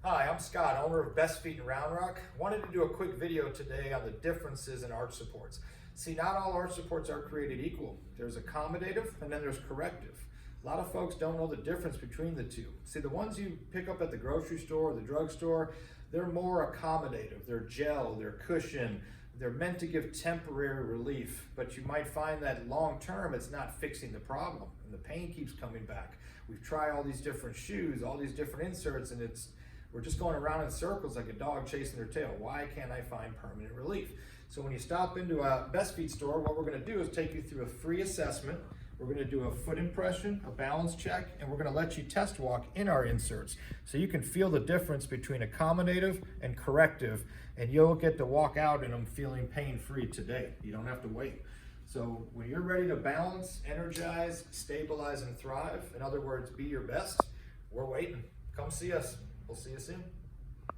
Hi, I'm Scott, owner of Best Feet in Round Rock. Wanted to do a quick video today on the differences in arch supports. See, not all arch supports are created equal. There's accommodative and then there's corrective. A lot of folks don't know the difference between the two. See, the ones you pick up at the grocery store or the drugstore, they're more accommodative. They're gel, they're cushion, they're meant to give temporary relief, but you might find that long term it's not fixing the problem and the pain keeps coming back. We've tried all these different shoes, all these different inserts, and we're just going around in circles like a dog chasing their tail. Why can't I find permanent relief? So when you stop into a Best Feet store, what we're going to do is take you through a free assessment. We're going to do a foot impression, a balance check, and we're going to let you test walk in our inserts so you can feel the difference between accommodative and corrective, and you'll get to walk out in them feeling pain-free today. You don't have to wait. So when you're ready to balance, energize, stabilize, and thrive, in other words, be your best, we're waiting. Come see us. We'll see you soon.